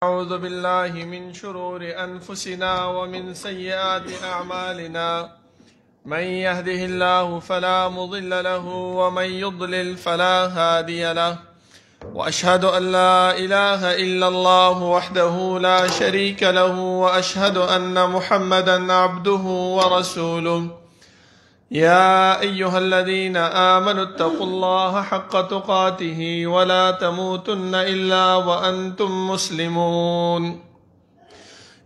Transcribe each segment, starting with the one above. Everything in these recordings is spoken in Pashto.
أعوذ بالله من شرور أنفسنا ومن سيئات أعمالنا. من يهده الله فلا مضل له ومن يضلل فلا هادي له، وأشهد أن لا إله إلا الله وحده لا شريك له، وأشهد أن محمدا عبده ورسوله. يا أيها الذين آمنوا اتقوا الله حق تقاته ولا تموتن إلا وأنتم مسلمون.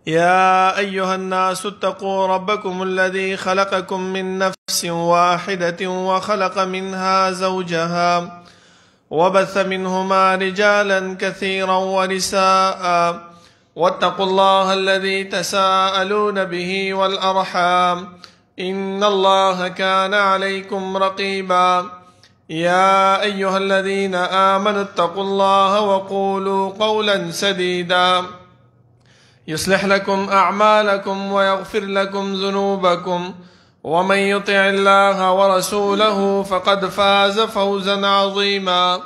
يا أيها الناس اتقوا ربكم الذي خلقكم من نفس واحدة وخلق منها زوجها وبث منهما رجالا كثيرا ونساء، واتقوا الله الذي تساءلون به والأرحام، إن الله كان عليكم رقيبا. يا أيها الذين آمنوا اتقوا الله وقولوا قولا سديدا يصلح لكم أعمالكم ويغفر لكم ذنوبكم، ومن يطع الله ورسوله فقد فاز فوزا عظيما.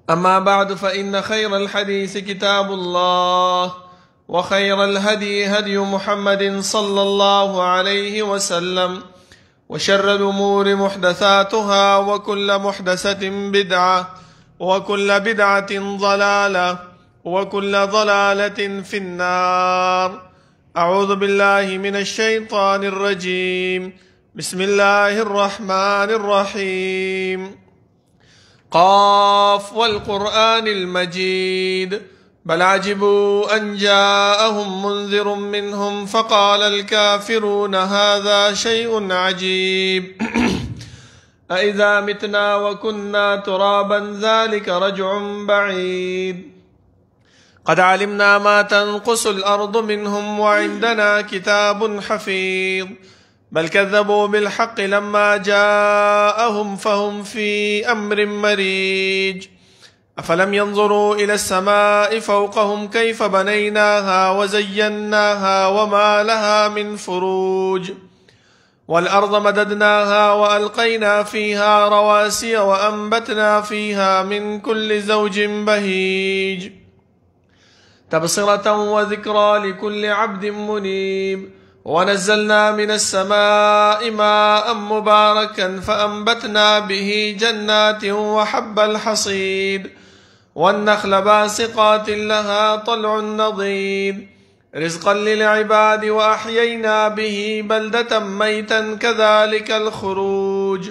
أما بعد، فإن خير الحديث كتاب الله، وخير الهدي هدي محمد صلى الله عليه وسلم، وشر الأمور محدثاتها، وكل محدثة بدعة، وكل بدعة ضلالة، وكل ضلالة في النار. أعوذ بالله من الشيطان الرجيم. بسم الله الرحمن الرحيم. قاف والقرآن المجيد، بل عجبوا أن جاءهم منذر منهم فقال الكافرون هذا شيء عجيب. أإذا متنا وكنا ترابا ذلك رجع بعيد. قد علمنا ما تنقص الأرض منهم وعندنا كتاب حفيظ. بل كذبوا بالحق لما جاءهم فهم في أمر مريج. أفلم ينظروا إلى السماء فوقهم كيف بنيناها وزيناها وما لها من فروج. والأرض مددناها وألقينا فيها رواسي وأنبتنا فيها من كل زوج بهيج، تبصرة وذكرى لكل عبد منيب. ونزلنا من السماء ماء مباركا فأنبتنا به جنات وحب الحصيد، والنخل باسقات لها طلع نضيد، رزقا للعباد، وأحيينا به بلدة ميتا كذلك الخروج.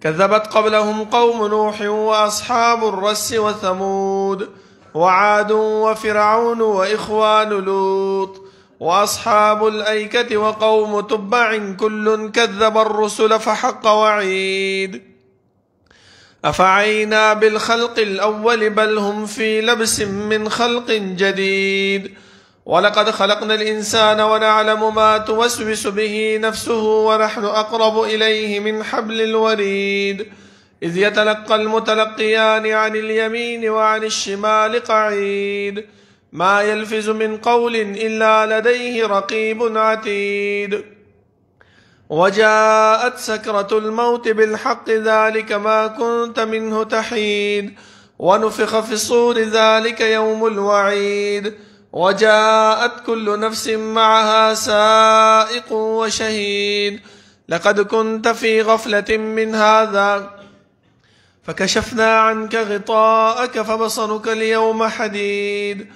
كذبت قبلهم قوم نوح وأصحاب الرس وثمود وعاد وفرعون وإخوان لوط وأصحاب الأيكة وقوم تبع كل كذب الرسل فحق وعيد. أفعينا بالخلق الأول بل هم في لبس من خلق جديد. ولقد خلقنا الإنسان ونعلم ما توسوس به نفسه ونحن أقرب إليه من حبل الوريد. إذ يتلقى المتلقيان عن اليمين وعن الشمال قعيد. ما يلفظ من قول إلا لديه رقيب عتيد. وجاءت سكرة الموت بالحق ذلك ما كنت منه تحيد. ونفخ في الصور ذلك يوم الوعيد. وجاءت كل نفس معها سائق وشهيد. لقد كنت في غفلة من هذا فكشفنا عنك غطاءك فبصرك اليوم حديد.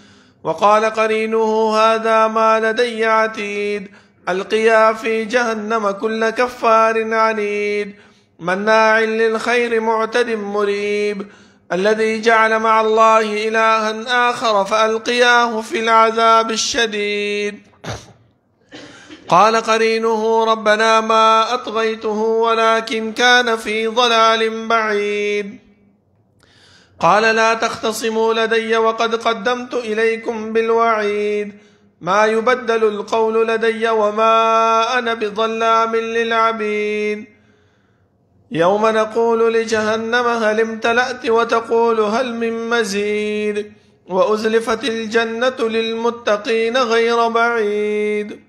وقال قرينه هذا ما لدي عتيد. ألقيا في جهنم كل كفار عنيد. مناع للخير معتد مريب. الذي جعل مع الله إلها آخر فألقياه في العذاب الشديد. قال قرينه ربنا ما أطغيته ولكن كان في ضلال بعيد. قال لا تختصموا لدي وقد قدمت إليكم بالوعيد. ما يبدل القول لدي وما أنا بظلام للعبيد. يوم نقول لجهنم هل امتلأت وتقول هل من مزيد. وأزلفت الجنة للمتقين غير بعيد.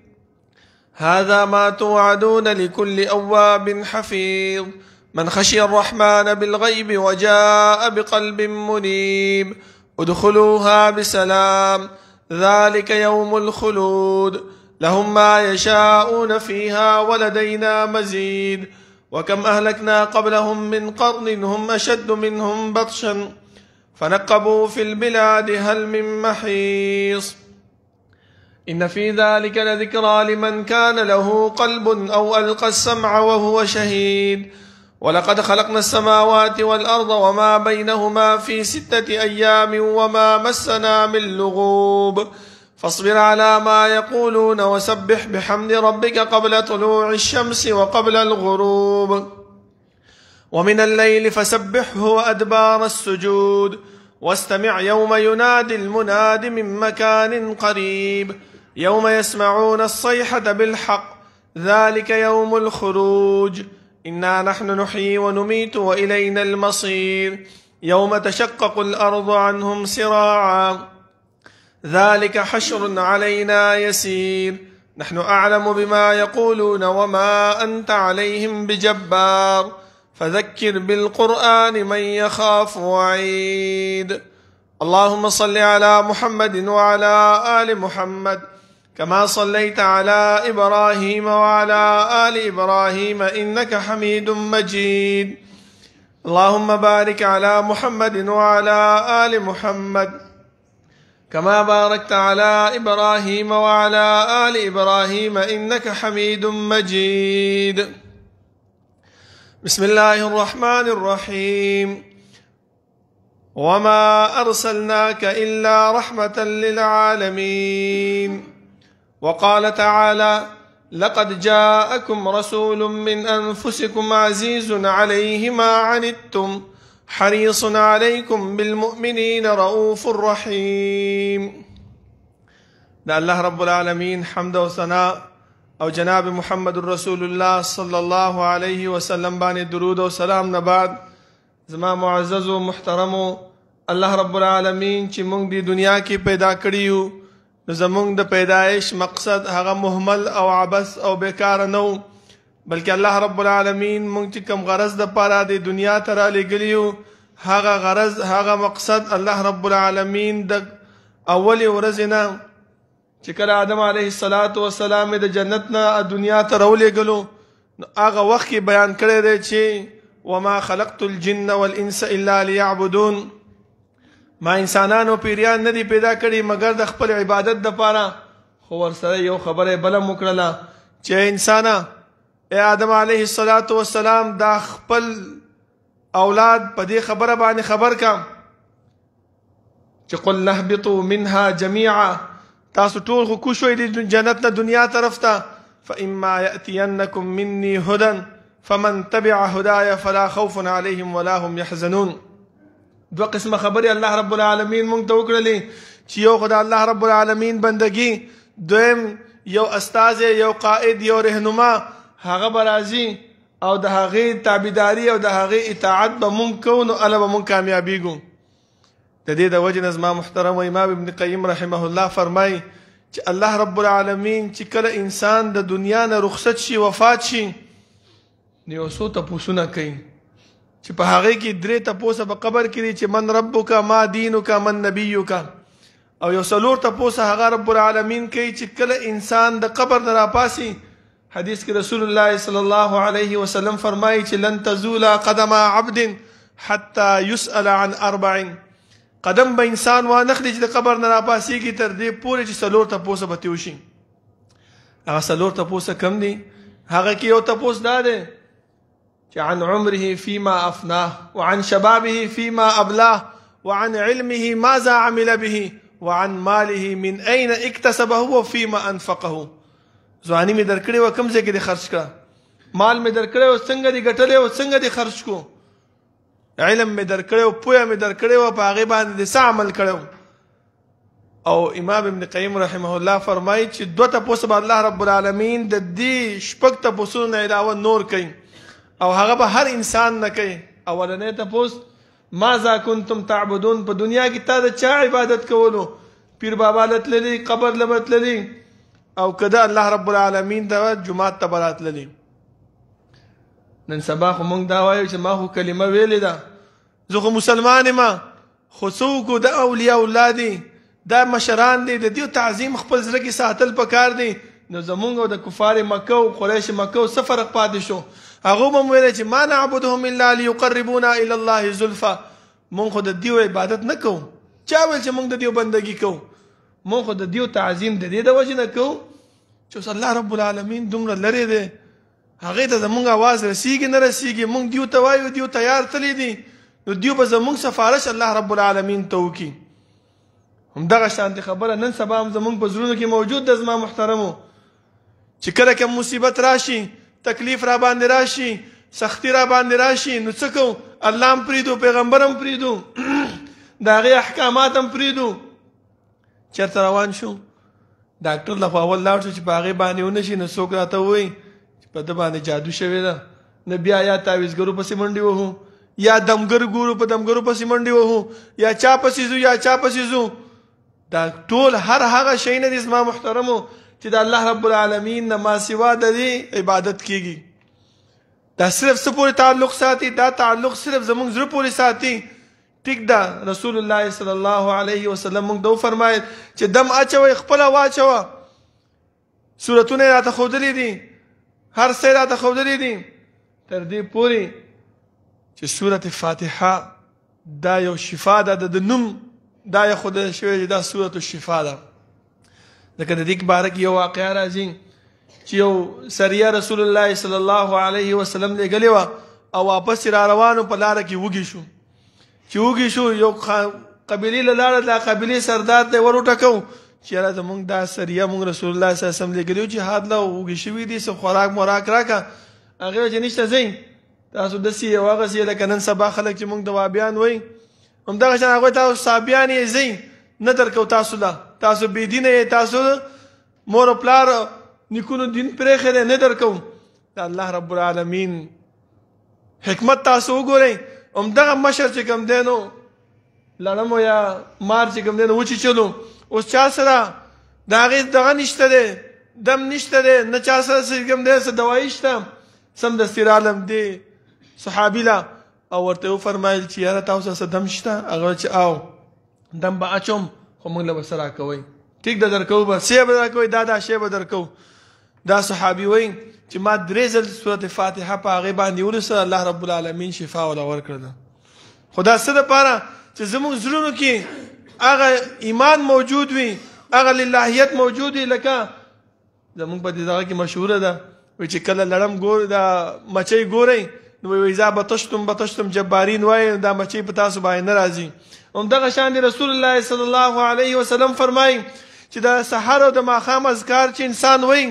هذا ما توعدون لكل أواب حفيظ. من خشي الرحمن بالغيب وجاء بقلب منيب ادخلوها بسلام ذلك يوم الخلود لهم ما يشاءون فيها ولدينا مزيد وكم أهلكنا قبلهم من قرن هم أشد منهم بطشا فنقبوا في البلاد هل من محيص إن في ذلك لذكرى لمن كان له قلب أو ألقى السمع وهو شهيد ولقد خلقنا السماوات والأرض وما بينهما في 6 أيام وما مسنا من لغوب فاصبر على ما يقولون وسبح بحمد ربك قبل طلوع الشمس وقبل الغروب ومن الليل فسبحه وأدبار السجود واستمع يوم ينادي المناد من مكان قريب يوم يسمعون الصيحة بالحق ذلك يوم الخروج إنا نحن نحيي ونميت وإلينا المصير يوم تشقق الأرض عنهم سراعا ذلك حشر علينا يسير نحن أعلم بما يقولون وما أنت عليهم بجبار فذكر بالقرآن من يخاف وعيد اللهم صل على محمد وعلى آل محمد كما صليت على إبراهيم وعلى آل إبراهيم إنك حميد مجيد اللهم بارك على محمد وعلى آل محمد كما باركت على إبراهيم وعلى آل إبراهيم إنك حميد مجيد بسم الله الرحمن الرحيم وما أرسلناك إلا رحمة للعالمين وقال تعالى لقد جاءكم رسول من أنفسكم عزيز عليه ما عنتم حريص عليكم بالمؤمنين رؤوف رحيم دا الله رب العالمين حمد و ثناء او جناب محمد رسول الله صلی الله علیه وسلم باندې درود و سلام نه بعد زما معزز و محترمو الله رب العالمین چې موږ د دنیا کې پیدا کړیو نو زموږ د پیدایش مقصد هغه مهمل او عبث او بیکار نه بلکې الله رب العالمین موږ چې کوم غرض د پاره د دنیا ته را لګلیو هغه غرض هغه مقصد الله رب العالمین د اول ورځ نه چې کله آدم علیه السلام د جنت نه دنیا ته راولېږلو نو هغه وخت کې بیان کړی دی چې وما خلقت الجن والانس الا ليعبدون ما انسانانو پیریان نه دي پیدا کړي مګر د خپل عبادت دپاره خو ورسره یو خبره بله مو کړله چې انسانه ای آدم علیه السلام دا خپل اولاد په دې خبره باندې خبر کا چې قل نهبطوا منها جميعا تاسو ټول خو کوشوي د جنت نه دنیا طرف ته فإما يأتينكم مني هدى فمن تبع هدايا فلا خوف عليهم ولا هم يحزنون دو قسمه خبرې الله رب العالمین مونږ ته وکړلې چې یو خدای الله رب العالمین بندگی دویم یو استاد یو قائد یو رهنما هغه برازي او د هغه تابعداري او د هغه اطاعت به مونږ کوو نو الله به مونږ کامیابیږو د دې د وجه نظم محترم امام ابن قیم رحمه الله فرمای چې الله رب العالمین چې کله انسان د دنیا نه رخصت شي وفات شي نو یو څو تپوسونه کوي چې په هغه کې درې تپوسه په قبر کې چې من ربک ما دینک من نبیک او یو څلور تپوسه هغه رب العالمین کوي چې کله انسان د قبر نه راپاسي حدیث کې رسول الله صلی الله علیه وسلم فرمایي چې لن تزول قدم عبد حتى يسأل عن 4 قدم به انسان وانخلي چې د قبر نه راپاسيږي تر دې پورې چې څلور تپوسه به تیوشي هغه څلور تپوسه کم دي هغه کې یو تپوس دا دی چې عن عمره فيما أفناه وعن شبابه فيما أبلاه وعن علمه ماذا عمل به وعن ماله من أين اكتسبه وفيما أنفقه ځواني مې درکړې وه کوم ځای کې دې خرج کړه مال مې درکړی و څنګه دې ګټلی و څنګه دې خرج کو علم مې درکړی و پوهه مې درکړی وه په هغې باندې دې څه عمل کړی او امام ابن قیم رحمه الله فرمایي چې 2 تپوسه به الله رب العالمین د دې 6 تپوسونو نه علاوه نور کوي او هغه به هر انسان نه کوي اولنی تپوس ماذا کنتم تعبدون په دنیا کې تا د چا عبادت کولو پیر بابا لتللی قبر لمتللی او کده الله رب العالمین ته جمعات ته براتللی نن سبا خو مونږ دا وایو چې ما خو کلمه ویلې ده زه خو مسلمان یم خو څوک د اولیاء الله دي، دا مشران دي، د دې تعظیم خپل زړه کې ساتل پکار دي. نو زمونږ او د کفار مکه او قریش مکه او څه فرق پاتې شو؟ هغه به ویل چې ما نعبدهم الا ليقربونا الى الله زلفى. مونږ خو د دیو عبادت نه کوو. چا ویل چې مونږ د دیو بندگی کوو؟ مونږ خو د دیو تعظیم د دې د وجې نه کوو چې الله رب العالمین دومره لرې دی، هغې ته زمونږ اواز رسیږي نه رسیږي، مونږ دیو ته وایو، دیو تیار تللی دي، نو دیو به زمونږ سفارش الله رب العالمین ته وکړي. همدغه شانتې خبره نن سبا هم زمونږ په زړونو کې موجود ده. زما محترمو، چې کله کوم مصیبت راشي، تکلیف را باندې راشي، سختی را باندې راشي، نو څه کوو؟ الله هم پرېږدو، پیغمبر هم پرېږدو، د هغې احکامات هم پرېږدو. چېرته روان شو؟ ډاکټر لخوا اول لاړ شو چې په هغې باندې ونه شي، نو څوک راته ووایي چې په ده باندې جادو شوې ده. نو بیا یا تعویزګرو پسې منډې وهو، یا دمګر ګورو په دمګرو پسې منډې وهو، یا چا پسې ځو یا چا پسې ځو. دا ټول هر هغه شی نه دي زما محترمو چې د الله رب العالمین نه ما سوا د دې عبادت کیږي. دا صرف څه پورې تعلق ساتي؟ دا تعلق صرف زمونږ زړه پورې ساتي. ټیک ده، رسول الله صلی الله علیه وسلم موږ ته وفرمایل چې دم اچوئ خپله واچوه. صورتونه یې راته ښودلي دي، هر څه یې راته ښودلي دي، تر دې پورې چې سورت فاتحه دا یو شفا ده، د نوم دا یې ښودل شوی چې دا سورت الشفا ده. ځکه د دې باره کې یو واقعه راځي چې یو سریه رسول الله صلی الله علیه وسلم لېږلې وه او واپس را روانو، په لاره کې وږي شو. چې وږي شو، یو قبیلې له لاړه، د قبیلې سردار ته یې ور وټکو چې یاره زمونږ دا سریه مونږ رسول الله صلی الله علیه وسلم لېږلي وو جهاد له، وږي شوي دي، څه خوراک موراک راکړه. هغې ویل چې نشته، ځئ تاسو داسې یې واغسئ لکه نن سبا خلک چې مونږ د وابیان وایي، همدغه شان هغوی تاسو صابیان یې، ځئ نه درکو تاسو له، تاسو بېدینه یې، تاسو مور او پلار نیکونو دین پرېښی دی، نه درکو. د الله رب العالمین حکمت تاسو وګورئ. همدغه مشر چې کوم دی نو لړم یا مار چې کوم دی نو وچیچلو، اوس چا سره د هغې دغه نشته دی، دم نشته دی، نه چا سره چې کوم دی څه دوایي شته. سمدستي رالم دی صحابي له او ورته وفرمایل چې یاره تاسو څه دم شته؟ هغه چې او دم به اچوم، خو موږ له به څه راکوئ؟ ټیک ده درکوو، به څه به راکوئ؟ دا شی به درکوو. دا صحابي وایي چې ما 3 ځل سورت فاتحه په هغې باندې ولوسته، الله رب العالمین شفا وله ورکړله. خو دا څه دپاره چې زموږ زړونو کې هغه ایمان موجود وي، هغه للهیت موجود وي. لکه زموږ په دې دغه کې مشهوره ده، وایي چې کله لړم ګورئ، دا مچۍ ګورئ، نو وایي اذا بطشتم جبارین وایي دا مچۍ په تاسو باندې نه راځي. همدغه شان دی رسول الله صلی الله علیه وسلم فرمایي چې د سحر او د ماښام اذکار چې انسان وایي،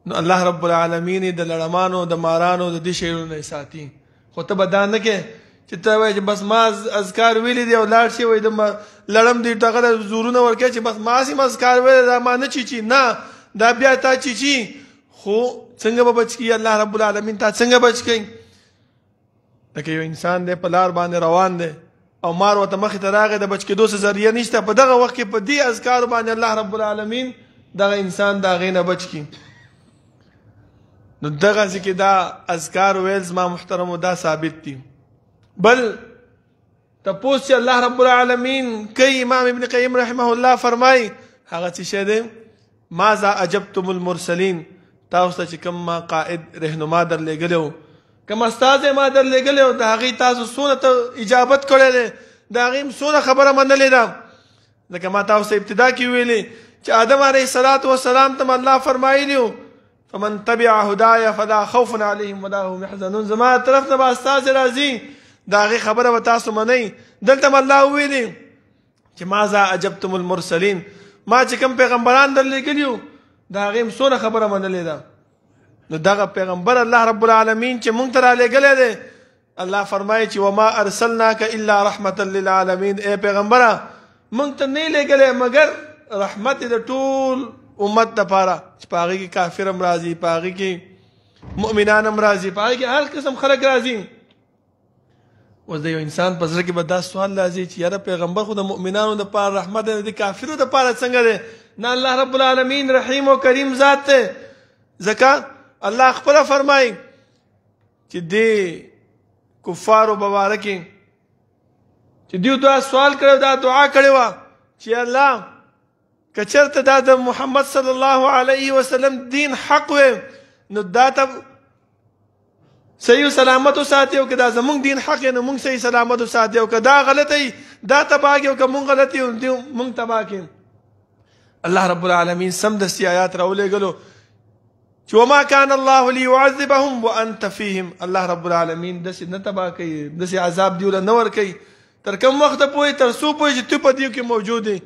نو الله رب العالمین د لړمانو د مارانو د دې شیانو نه ساتي. خو ته به دا نه کې چې ته وایې چې بس ما اذکار ویلي دي او لاړ شي، وایي د لړم دې دغه له زورونه ورکوي چې بس ما هسې اذکار ویلي دا ما نه چیچي. نه، دا بیا تا چیچي، خو څنګه به بچ کړي الله رب العالمین تا څنګه بچ کړي؟ لکه یو انسان دی په لار باندې روان دی او مار ورته مخې ته راغی، د بچ کېدو څه ذریعه نشته، په دغه وخت کې په دې اذکارو باندې الله رب العالمین دغه انسان د هغې نه بچ کړي. نو دغسې کې دا اذکار ویل زما محترمو دا ثابت دي. بل تپوس چې الله رب العالمین کوي، امام ابن قیم رحمه الله فرمایي هغه څه شی دی، ماذا عجبتم المرسلین، تاسو ته چې کوم ما قائد رهنما در لېږلی و، کوم استاذ ما در لېږلی و، د هغې تاسو څونه ته اجابت کړی دی، د هغې هم څونه خبره منلې ده. ځکه ما تاسو ته ابتدا کې ویلې چې آدم علیه الصلاة والسلام ته الله فرمایلي و فمن تبع هدایا فلا خوف علیهم ولا هم یحزنون، زما طرف نه به استاذ راځي، د هغې خبره به تاسو منئ. دلته م الله وویلي چې ماذا عجبتم المرسلین، ما چې کوم پیغمبران در لېږلي وو د هغې هم څونه خبره منلې ده. نو دغه پیغمبر الله رب العالمین چې مونږ ته را لېږلی دی، الله فرمایي چې وما ارسلناک الا رحمة للعالمین، ای پیغمبره مونږ ته نه لېږلی مګر رحمت د ټول امت دپاره، چې په هغې کې کافر هم راځي، په هغې کې مؤمنان هم راځي، په هغې کې هر قسم خلک راځي. اوس د یو انسان په زړه کې به دا سوال راځي چې یاره پیغمبر خو د مؤمنانو دپاره رحمت دی، د کافرو دپاره څنګه دی؟ نه، الله رب العالمین رحیم او کریم ذات دی. ځکه الله خپله فرمایي چې دې کفارو په باره کې چې دیو دا سوال کړو دا دعا کړې وه چې الله که چېرته دا د محمد صلی الله علیه وسلم دین حق وی نو دا ته صحیح سلامت وساتي او که دا زمونږ دین حق نو مونږ صحیح سلامت وساتي او که دا غلط ای دا تباه کړي او که مونږ غلط یو مونږ تباه کړي. الله رب العالمین سمدستي آیات راولېږلو چې وما كان الله ليعذبهم وانت فيهم. الله رب العالمین داسې نه تباه کوي، داسې عذاب دیوله نه ورکوي تر کوم وخته پورې تر څو پورې چې ته په دیو کې موجود یې.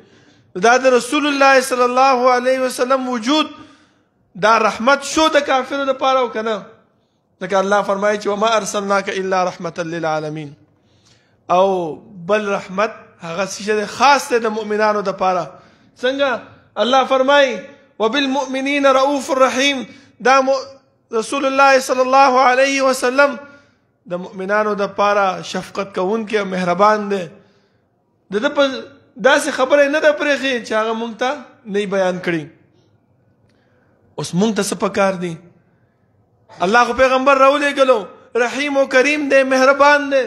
دا د رسول الله صلی الله علیه وسلم وجود دا رحمت شو د کافرو دپاره او که نه. ځکه الله فرمایي چې وما ارسلناک الا رحمة للعالمین. او بل رحمت هغه څه خاص دی د مؤمنانو دپاره. څنګه الله فرمایي وبالمؤمنین رؤوف الرحیم. دا رسول الله صلی الله علیه وسلم د مؤمنانو دپاره شفقت کوونکی او مهربان دی. د ده په داسې خبره نه ده پرېښې چې هغه مونږ ته نه بیان کړي. اوس مونږ ته څه پکار دي؟ الله خو پیغمبر راولېږلو رحیم و کریم دی، مهربان دی،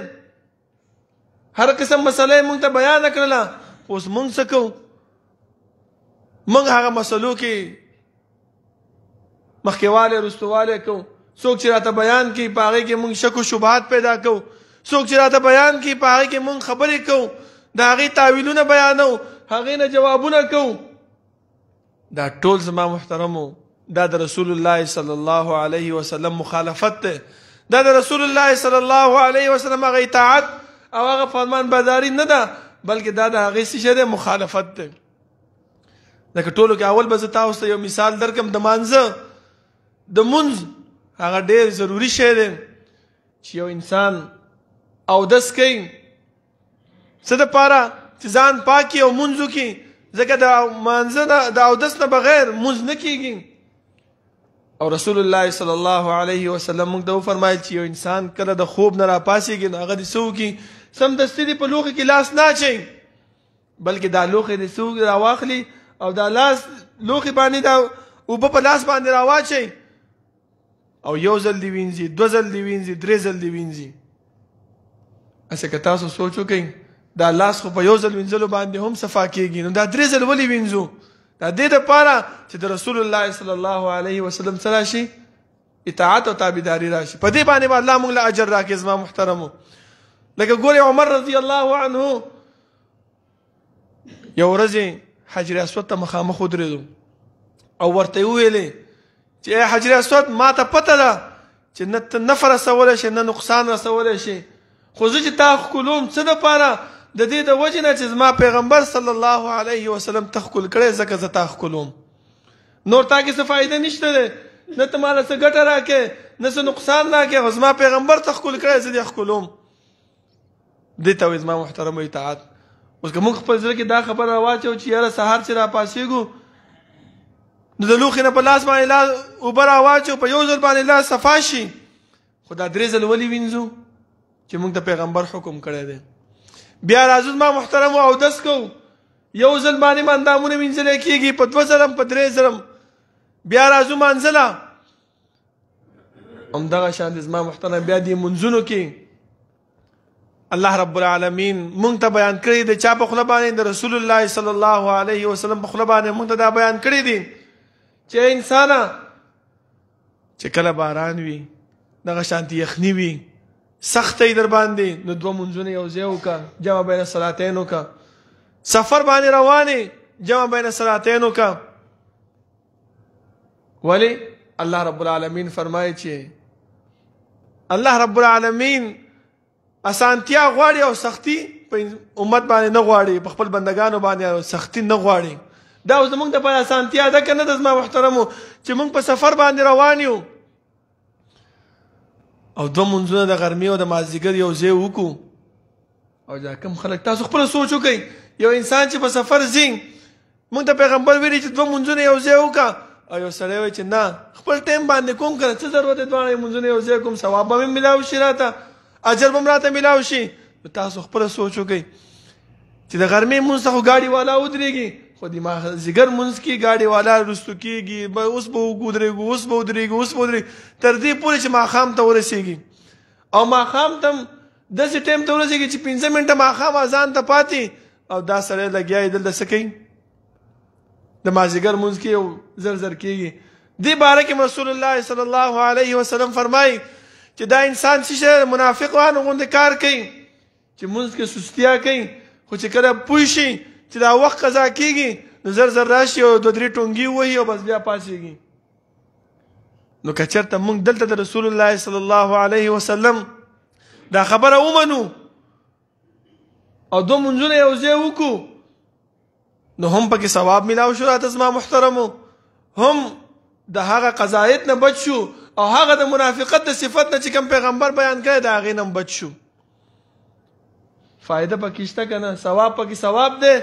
هر قسم مسله مونږ ته بیان کړله. اوس مونږ څه کوو؟ مونږ هغه مسلو کې مخکېوالی رستوالی کوو. څوک چې راته بیان کړي په هغې کې مونږ شک و شبهات پیدا کوو. څوک چې راته بیان کړي په هغې کې مونږ خبرې کوو، د هغې تاویلونه بیانو، هغې نه جوابونه کوو. دا ټول زما محترمو دا د رسول الله صلی الله علیه وسلم مخالفت ده. دا د رسول الله صلی الله علیه وسلم هغه اطاعت او هغه فرمان برداري نه ده، بلکې دا د هغې څه دی؟ مخالفت ده. لکه ټولو کې اول به زه تاسو ته یو مثال درکم. د مانځه د مونځ هغه ډېر ضروري شی دی چې یو انسان اودس کوي څه دپاره چې ځان پاک کړي او مونځ وکړي. ځکه د مانځه د اودس نه بغیر مونځ نه کېږي. او رسول الله صلی الله علیه وسلم موږ ته وفرمایل چې یو انسان کله د خوب نه راپاڅېږي نو هغه دې څه وکړي؟ سمدستي دې په لوښي کې لاس نه اچوي، بلکې دا لوښی دې څه راواخلي او دا لاس لوښي باندې دا اوبه په لاس باندې راواچوي او یو ځل دې وینځي، دوه ځل دې وینځي، درې ځل دې وینځي. هسې که تاسو سوچ وکئ دا لاس خو په یو ځل وینځلو باندې هم صفا کېږي، نو دا درې ځل ولې وینځو؟ دا دې دپاره چې د رسول الله صلی الله علیه وسلم څه راشي؟ اطاعت او تابعداري راشي. په دې باندې به الله موږ له اجر راکړي. زما محترمو لکه ګورې عمر رضی الله عنه یو ورځ حجر اسود ته مخامخ ودرېدو او ورته یې وویلې چې ای حجر اسود ما ته پته ده چې نه ته نفع رسولی شي نه نقصان رسولی شي، خو زه چې تا ښکلوم څه دپاره؟ د دې د وجې نه چې زما پیغمبر صلی الله علیه وسلم ته ښکل کړی ځکه زه تا ښکلوم. نور تا کې څه فایده نشته دی، نه ته ماله څه ګټه راکې نه څه نقصان راکې، خو زما پیغمبر ته ښکل کړی زه دې ښکلوم. دې ته وایي زما محترمو اطاعت. اوس که موږ خپل زړه کې دا خبره راواچو چې یاره سهار چې راپاڅېږو نو د لوښي نه په لاس باندې لاس اوبه راواچو په یو ځل باندې لاس صفا شي، خو دا درې ځل ولې وینځو؟ چې موږ ته پیغمبر حکم کړی دی. بیا راځو زما محترمو اودس کوو، یو ځل باندې مو اندامونه وینځلی کېږي، په دوه ځلم په درې ځلم. بیا راځو مانځله همدغه شان دي زما محترم. بیا دې منځونو کې الله رب العالمین مونږ ته بیان کړی دی. چا په خوله باندې؟ د رسول الله صلی الله علیه وسلم په خوله باندې مونږ ته دا بیان کړی دی چې انسانه چې کله باران وي دغه شانتي یخني وي سخته در باندې نو دوه منځونه یو ځای وکړه، جمع بین صلاتین وکړه. سفر باندې روانې جمع بین صلاتین وکړه. ولی الله رب العالمین فرمایي چې الله رب العالمین اسانتیا غواړي او سختی په امت باندې نه غواړي، په خپل بندگانو باندې سختی نه غواړي. دا اوس زموږ دپاره اسانتیا ده که نه ده زما محترمو؟ چې موږ په سفر باندې روان یو او دوه منځونه د غرمې او د مازدیګر یو ځای وکړو. او دا کوم خلک تاسو خپله سوچ وکئ، یو انسان چې په سفر ځي موږ ته پیغمبر ویلي چې دوه منځونه یو ځای وکړه او یو سړی وایي چې نه خپل ټایم باندې کوم که نه څه ضرورت دی دواړه منځونه یو ځای کوم، ثواب به مې میلاو شي راته، اجر به م راته میلاو شي. نو تاسو خپله سوچ وکئ چې د غرمې مونځ ته خو ګاډي والا ودرېږي، خو د مازدیګر مونځ کې ګاډي والا رستو کېږي، اوس به ودرېږو اوس به ودرېږو اوس به ودرېږو تر دې پورې چې ماښام ته ورسېږي. او ماښام ته داسې ټایم ته ورسېږي چې 5 منټه ماښام اذان ته پاتې او دا سړی لګیا یې دلته څه کوي د مازدیګر لمونځ کوي او زر زر کېږي. دې باره کې رسول الله صلی الله علیه وسلم فرمایي چې دا انسان چې منافقانو غوندې کار کوي چې لمونځ کې سستیا کوي، خو چې کله پوه شي چې دا وخت قضا کېږي نو زر زر راشي او 2-3 ټونګي ووهي او بس بیا پاڅېږي. نو که چېرته موږ دلته د رسول الله صلی الله علیه وسلم دا خبره ومنو او 2 منځونه یو ځای وکړو نو هم پکې ثواب میلاو شو. راته زما محترمو هم د هغه قضایت نه بچ شو او هغه د منافقت د صفت نه چې کوم پیغمبر بیان کړی د هغې نه بچ شو. فایده پکې شته که نه؟ ثواب پکې ثواب دی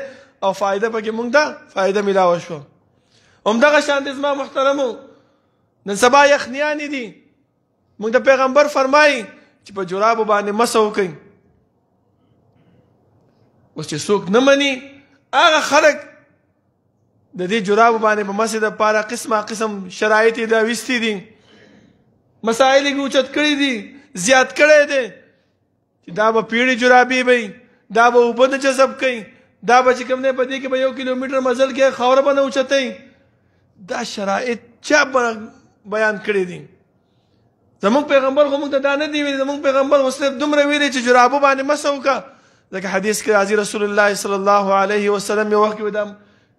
او فایده پکې موږ ده فایده میلاوه شوه. همدغه شان دی زما محترمو نن سبا یخنیانې دي. موږ د پیغمبر فرمایي چې په جرابو باندې مسه وکئ. اوس چې څوک نه مني هغه خلک د دې جرابو باندې په مسې دپاره قسمه قسم شرایط یې راویستي دي، مسایل یې اوچت کړي دي، زیات کړی دی چې دا به پیړې جرابې به دا به اوبه نه جذب کوي، دا به چې کوم دی په دې کې به 1 کیلومتر مزل کې خاوره به نه اوچتوي. دا شرایط چا بیان کړي دي؟ زمونږ پیغمبر خو موږ ته دا نه دی ویلي. زمونږ پیغمبر خو صرف دومره ویلي چې جرابو باندې مسه وکړه. ځکه حدیث کې راځي رسول الله صلی الله علیه وسلم یو وخت کې دا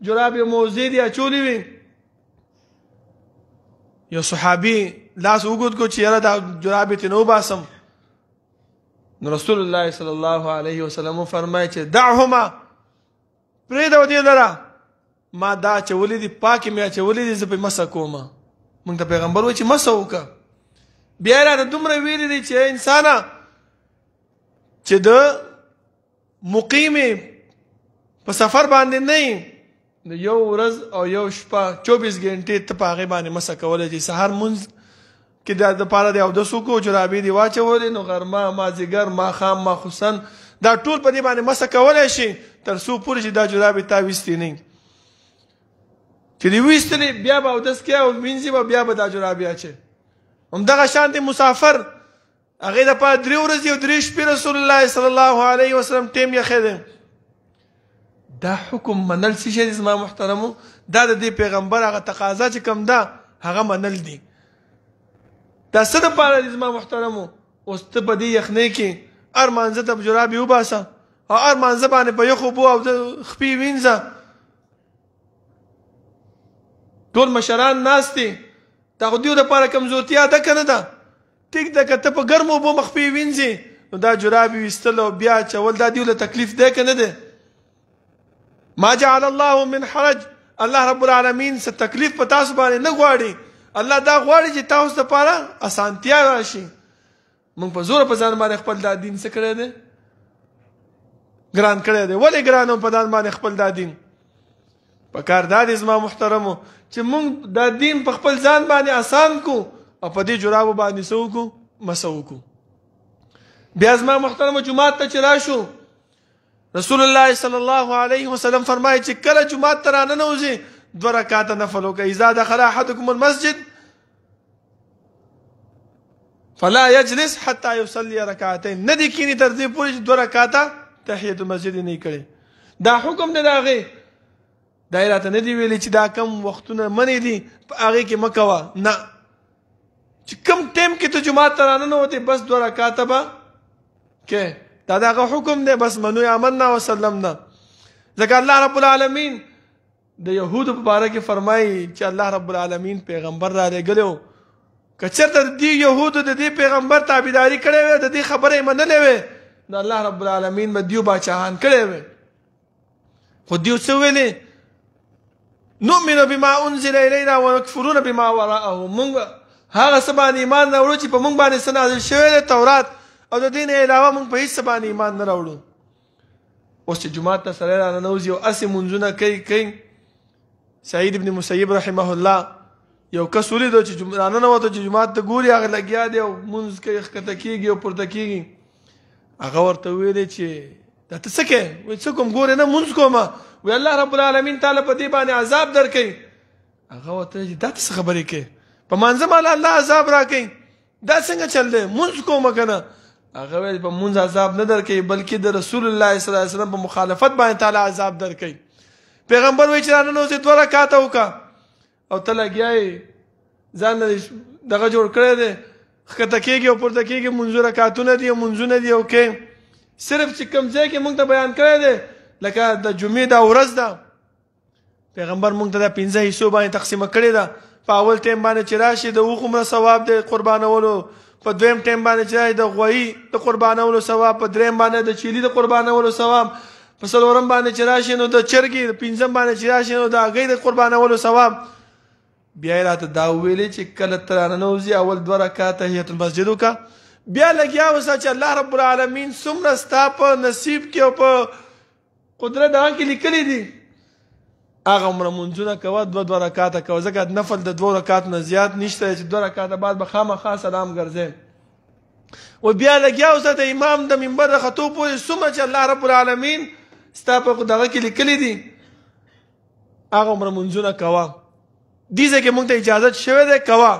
جراب یو موضوع دي اچولي وي، یو صحابي لاس وګد کو چې یاره دا جراب یې ترې وباسم. نو رسول الله صلی الله علیه وسلم فرمایي چې دعهما، پرېږده دې لره، ما دا اچولي دي پاکې مې اچولي دي، زه پرې مسه کومه. موږ ته پیغمبر وایي چې مسه وکړه. بیا یې راته دومره ویلي دي چې انسانه چې د مقیمې په سفر باندې نه یې نو یو ورځ او یو شپه 24 غنټې ته په هغې باندې مسه کولی چې سهار مونځ کې د دپاره د اودس وکړو، جرابې دې واچولې، نو غرمه، مازدیګر، ماښام، ماخوستن دا ټول په دې باندې مسه کولی شي تر څو پورې چې دا جرابې تا ویستې نه چې دې ویستلې بیا به اودس کوي او وینځي به بیا به دا جرابې اچوي. همدغه شانتې مسافر هغې دپاره 3 ورځې او 3 شپې رسول الله صلی الله علیه وسلم ټیم یخی دی. دا حکم منل څه شی دی زما محترمو؟ دا د دې پیغمبر هغه تقاضا چې کوم ده هغه منل دي. دا څه دپاره دی زما محترمو؟ اوس ته په دې یخنۍ کې هر مانځه ته جرابې وباسه او هر مانځه باندې په یخو اوبو او خپې وینځه. ټول مشران ناست دي، دا خو دیو دپاره کمزورتیا ده که نه ده؟ ټیک ده که ته په ګرمو اوبو مخپې وینځې نو دا جرابې ویستل او بیا اچول دا دیو له تکلیف دی که نه دی؟ ما جعل الله من حرج، الله رب العالمین څه تکلیف په تاسو باندې نه غواړي. الله دا غواړي چې تاسو دپاره اسانتیا راشي. موږ په زوره په ځان باندې خپل دا دین څه کړی دی؟ ګران کړی دی. ولې ګران په ځان باندې خپل دا دین؟ په کار دا دی زما محترمو چې موږ دا دین په خپل ځان باندې آسان کو او په دې جرابو باندې څه وکړو؟ مسه وکړو. بیا زما محترمو جومات ته چې راشو رسول الله صلی الله علیه وسلم فرمایي چې کله جومات ته راننوځي 2 رکعاته نفل وکړئ. اذا دخل احدکم المسجد فلا یجلس حتی یصلی رکعتین، نه دې کینی تر دې پورې چې 2 رکعاته تحیت المسجد نه کړي. دا حکم دی د هغې. دا یې راته نه دي ویلي چې دا کم وختونه منې دي په هغې کې مه کوه، نه، چې کم ټایم کې ته جومات ته راننوتې بس 2 رکعاته به کې. دا دغه حکم دی، بس منو آمنا وسلمنا. ځکه الله رب العالمین د یهودو په باره کې فرمایي چې الله رب العالمین پیغمبر را لېږلی و. که چېرته د دې یهودو د دې پیغمبر تابعداري کړې وې، د دې خبره یې منلې وې، نو الله رب العالمین به دیو باچاهان کړی وې. خو دیو څه ویلې؟ نؤمن بما انزل الینا ونکفرون بما وراءه. موږ هغه څه باندې ایمان راوړو چې په موږ باندې څه نازل شوی دی، تورات، او د دې نه علاوه موږ په هېڅ باندې ایمان نه راوړو. اوس چې جومات ته سړی راننوځي او هسې مونځونه کوي. سعید ابن مسیب رحمه الله یو کس ولیدو چې راننوته چې جومات ته ګوري هغه لګیا دی او مونځ کوي، ښکته کېږي او پورته کېږي. هغه ورته ویلې چې دا ته څه کوې؟ وایي څه کوم، ګورې نه مونځ کومه. وایي الله رب العالمین تعالی په دې باندې عذاب درکوي. هغه ورته وایي دا ته څه خبرې کوې؟ په مانځه باندې الله عذاب راکوي، دا څنګه چل دی؟ مونځ کومه که نه؟ هغه ویل په مونږ عذاب نه درکوي بلکې د رسول الله صلی الله علیه وسلم په مخالفت باندې تعالی عذاب درکوي. پیغمبر وایي چې راننوځې 2 رکعاته وکړه او ته لګیا یې ځان دغه جوړ کړی دی ښکته کېږي او پورته کېږي منځونه رکعتونه دي او منځونه دي. اوکې صرف چې کوم ځای کې مونږ ته بیان کړی دی لکه د جمعې دا ورځ ده پیغمبر مونږ ته دا 15 حصو باندې تقسیمه کړې ده. په اول ټیم باندې چې راشي د اوښ عمره ثواب دی قربانولو، په دویم ټیم باندې چې راشي د غوایي د قربانولو ثواب، په دریم باندې د چیلي د قربانولو ثواب، په څلورم باندې چې راشي نو د چرګې، د پنځم باندې چې راشي نو د هګۍ د قربانولو ثواب. بیا یې راته دا وویلې چې کله ته راننوځې اول 2 رکعاته تحیت المسجد وکړه، بیا لګیا اوسه چې الله رب العالمین څومره ستا په نصیب کې او په قدرت هغه کې لیکلي دي هغه عمره منځونه کوه 2 رکعاته کوه، ځکه نفل د 2 رکعاتو نه زیات نشته چې 2 رکعاته بعد به خامخا سلام ګرځې. و بیا لګیا اوسه د امام د منبر د خطو پورې څومره چې الله رب العالمین ستا په دغه کې لیکلي دي هغه عمره منځونه کوه. دې ځای کې مونږ ته اجازت شوی دی کوه.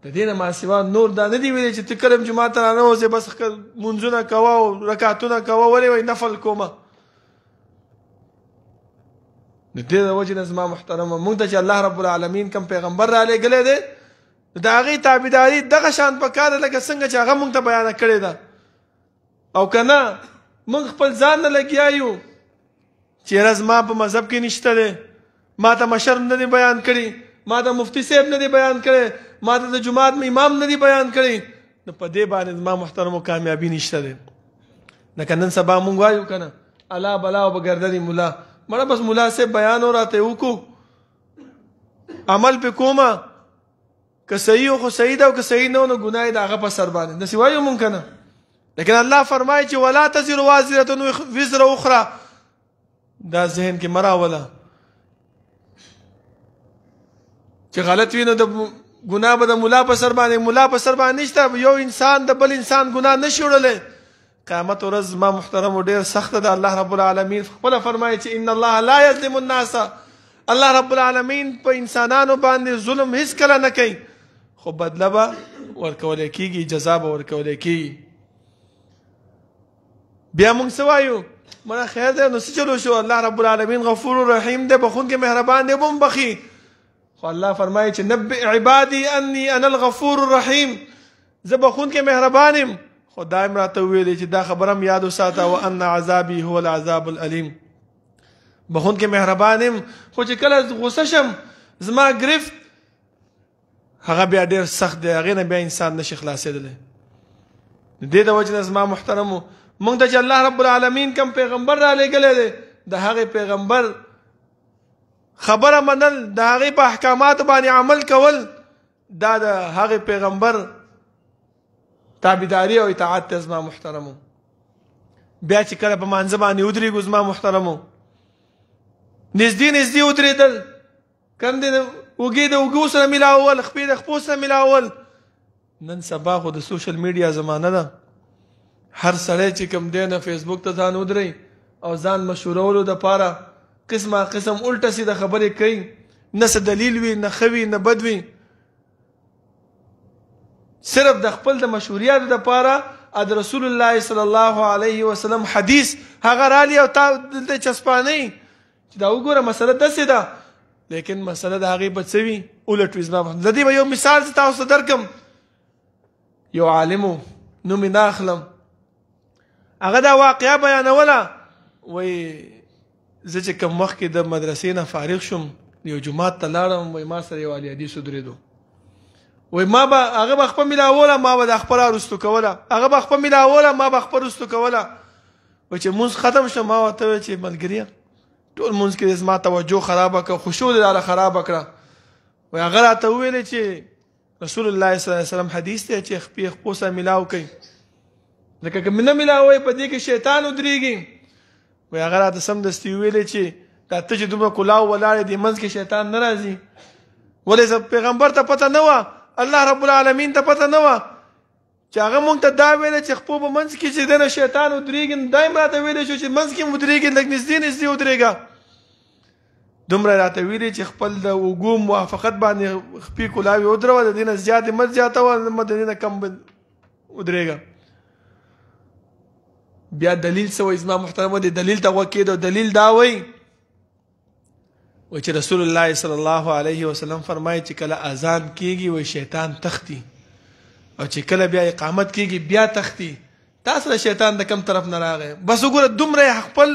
د دې نه ما سوا نور دا نه دي ویلي چې ته کله جومات ته راننوځې بس منځونه کوه او رکعتونه کوه. ولې وایي نفل کومه؟ د دې د وجې نه زما محترمه مونږ ته چې الله رب العالمین کوم پیغمبر را لېږلی دی د هغې تابعداري دغه شان پکار ده لکه څنګه چې هغه مونږ ته بیانه کړې ده. او که نه مونږ خپل ځان نه لګیا یو چې یاره زما په مذهب کې نشته دی، ما ته مشر نه دی بیان کړي، ما ته مفتی صاحب نه دی بیان کړي، ما ته د جماعت امام نه دی بیان کړي، نو په دې باندې زما محترمو کامیابي نشته دی. لکه نن سبا مونږ وایو که نه الله بلا او بګردني ملا مړه بس ملا صاحب بیان او راته وکړو عمل پې کومه که صحیح او خو صحیح ده او که صحیح نه نو ګناه د هغه په سر باندې داسې وایو مونږ که نه. لیکن الله فرمایي چې ولا تزر وازرة وزر اخرى، دا ذهن کې مه راوله چې غلط وي نو د ګناه به د ملا په سر باندې، ملا په سر باندې نشته. یو انسان د بل انسان ګناه نشي وړلی. قیامت ورځ ما محترم ډېر سخته ده. الله رب العالمین خپله فرمایي چې ان الله لا یظلم الناس، الله رب العالمین په انسانانو باندې ظلم هیڅ کله نه کوي، خو بدله به ورکولی کېږي، جزا به ورکولی کېږي. بیا موږ څه وایو؟ مړه خیر دی نو څه چلو شو؟ الله رب العالمین غفور رحیم دی، بخونکی مهربان دی، به هم بخي. خو الله فرمایي چې نبئ عبادي انی انا الغفور الرحیم، زه بخونکی مهربان یم. خو دایم راته وویلې چې دا خبره هم یاد وساته وان عذابي هو العذاب العلیم، بخونکی مهربان یم خو چې کله غصه شم زما گرفت هغه بیا ډېر سخت دی، هغې نه بیا انسان نشي خلاصېدلی. د دې د وجې نه زما محترمو مونږ ته چې الله رب العالمین کوم پیغمبر را لېږلی دی د هغې پیغمبر خبره منل، د هغې په احکاماتو باندې عمل کول، دا د هغې پیغمبر تابعداري او اطاعت ته زما محترمو. بیا چې کله په مانځه باندې ودرېږو زما محترمو نږدې نږدې ودرېدل، کندې د اوږې د اوږو سره میلاول، خپې د خپو سره میلاول. نن سبا خو د سوشل میډیا زمانه ده، هر سړی چې کوم دی نه فیسبوک ته ځان ودرئ او ځان مشهورولو دپاره قسمه قسم الټه سیده خبرې کوي، نه څه دلیل وي، نه ښه وي، نه بد وي، صرف د خپل د مشهوریاتو دپاره د رسول الله صلی الله علیه وسلم حدیث هغه رالی او تا دلته چسپانئ چې دا وګوره مسله داسې ده، لیکن مسله د هغې به څه وي الټ وي. زما د دې به یو مثال زه تاسو ته درکړم. یو عالم و نوم یې نه اخلم، هغه دا واقعه بیانوله، وایي زه چې کوم مخکې د مدرسې نه فارغ شوم یو جومات ته لاړم، وایي ما سره یو علي حدیث ودرېدو، وایي ما به هغه به خپه میلاوله، ما به د خپله رستو کوله، هغه به خپه میلاوله، ما به خپه رستو کوله. وایي چې مونځ ختم شو ما ورته وویل چې ملګریه ټول مونځ کې زما توجه خرابه کړه، خشوع دې راله خرابه کړه. وایي هغه راته وویلې چې رسول الله صلی الله علیه وسلم حدیث دی چې خپې خپو سره میلاو کوي، ځکه که نه میلاوئ په دې کې شیطان ودرېږي. وایي هغه راته سمدستي وویلې چې دا ته چې دومره کلاو ولاړې دې منځ کې شیطان نه راځي. ولې پیغمبر ته پته نه وه، الله رب العالمین ته پته نه وه چې هغه مونږ ته دا ویله چې خپو په منځ کې چې دنه شیطان ودرېږي، نو دا یې راته ویلی شو چې منځ کې هم ودرېږي، لږ نږدې نږدې ودرېږه. دومره راته ویلي چې خپل د اوږو موافقت باندې خپې کلاوې ودروه، د دې نه زیاتې مه زیاتوه، د دې نه کم ودرېږه. بیا دلیل څه وایي زما محترمو دې دلیل ته غوږ کېږده. دلیل دا وایي چې رسول الله صلی الله علیه وسلم فرمایي چې کله اذان کېږي وایي شیطان تختی او چې کله بیا اقامت کېږي بیا تختی. تاسو د شیطان د کم طرف نه راغی؟ بس وګوره دومره خپل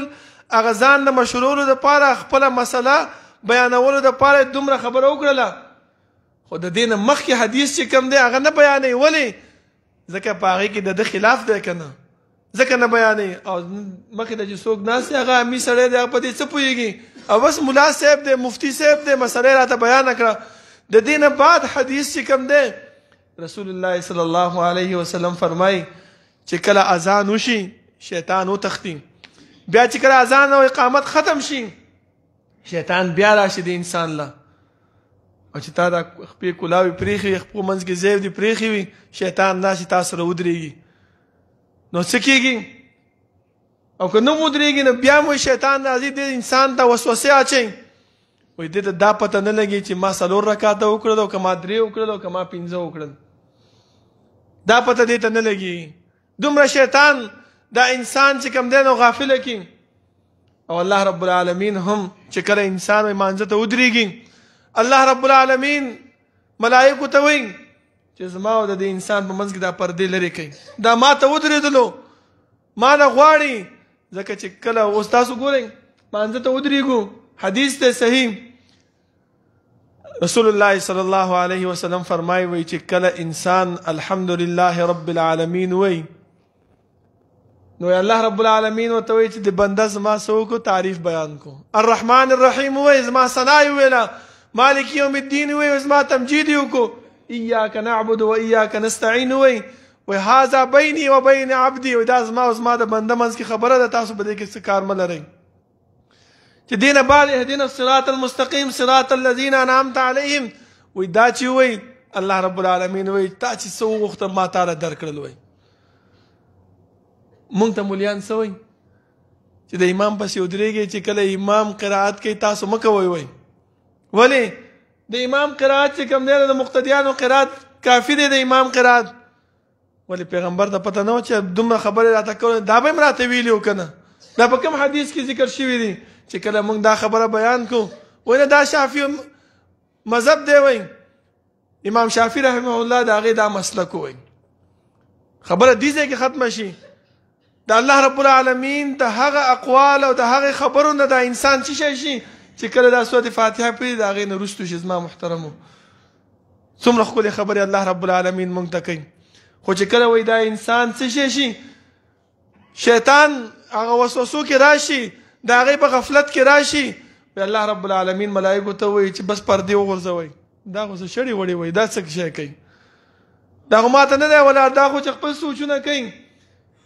هغه ځان د مشهورولو دپاره خپله مسله بیانولو دپاره دومره خبره وکړله، خو د دې نه مخکې حدیث چې کوم دی هغه نه بیانوي. ولې؟ ځکه په هغې کې د ده خلاف دی که نه، ځکه نه بیانوي. او مخکې ته چې څوک ناست دی هغه امي سړی دی، هغه په دې څه پوهېږي، او بس ملا صاحب دی مفتي صاحب دی مسله راته بیانه کړه. د دې نه بعد حدیث چې کوم دی رسول الله صلی الله علیه وسلم فرمایي چې کله اذان وشي شیطان وتښتي، بیا چې کله اذان او اقامت ختم شي شیطان بیا راشي د انسان له، او چې تا دا خپې کلاوې پرېښې وي خپو منځ کې زیب دي پرېښې وي شیطان راشي تا سره ودرېږي. نو څه کېږي؟ او که نه ودرېږي نو بیا مو شیطان راځي د انسان ته وسوسې اچوي، وایي دې ته دا پته نه لګي چې ما 4 رکعاته وکړل او که ما 3 وکړل او که ما 5 وکړل، دا پته دې ته نه لګي. دومره شیطان دا انسان چې کوم دی نو غافله کړي. او الله رب العالمین هم چې کله انسان مانځه ته ودرېږي الله رب العالمین ملائکو ته وایي چې زما او د دې انسان په منځ کې دا پردې لرې کوي، دا ما ته ودرېدلو ما نه غواړي. ځکه چې کله اوس تاسو ګورئ مانځه ته ودرېږو حدیث دی صحیح، رسول الله صلی الله علیه وسلم فرمایي وایي چې کله انسان الحمدلله رب العالمین وایي نو الله رب العالمین ورته وایي چې د بنده زما څه وکړو تعریف بیان کو. الرحمن الرحیم وایي زما ثنا یې وویله، مالک یوم الدین وایي زما تمجید یې وکړو، ایاک نعبد و ایاک نستعین وایي هذا بیني و بین عبدي، دا زما او زما د بنده منځ کې خبره ده، تاسو به دې کې څه کار مه لرئ. چې دې نه بعد اهدنا الصراط المستقیم صراط الذین انعمت علیهم وایي دا چې وایي الله رب العالمین وایي تا چې څه وغوښته ما تا له درکړل. وایي مونږ ته مولیان څه وایي چې د امام پسې ودرېږئ چې کله امام قرائت کوي تاسو مه کوئ. وایي ولې؟ د امام قرائت چې کوم دی د مقتدیانو قرائت کافي دی د امام قرائت. ولې پیغمبر ته پته نه و چې دومره خبرې راته کول، دا به هم راته ویلي و که نه؟ دا په کوم حدیث کې ذکر شوي دي چې کله موږ دا خبره بیان کو وایي دا شافعي مذهب دی. وایي امام شافعي رحمه الله د هغې دا مسلک وایي. خبره دې ځای کې ختمه شي. د الله رب العالمین د هغه اقوال او د هغې خبرو نه دا انسان څه شی شي چې کله دا سورة فاتحه پرې د هغې نه وروستو شي. زما محترمو څومره ښکلې خبرې الله رب العالمین موږ ته کوي. خو چې کله وایي دا انسان څه شی شي شیطان هغه وسوسو کې راشي د هغې په غفلت کې راشي، الله رب العالمین ملائکو ته وایي چې بس پردې وغورځوئ. دا خو څه شړې وړې وایي دا څه شی کوي؟ دا خو ماته نه دی ولاړ، دا خو چې خپل سوچونه کوي.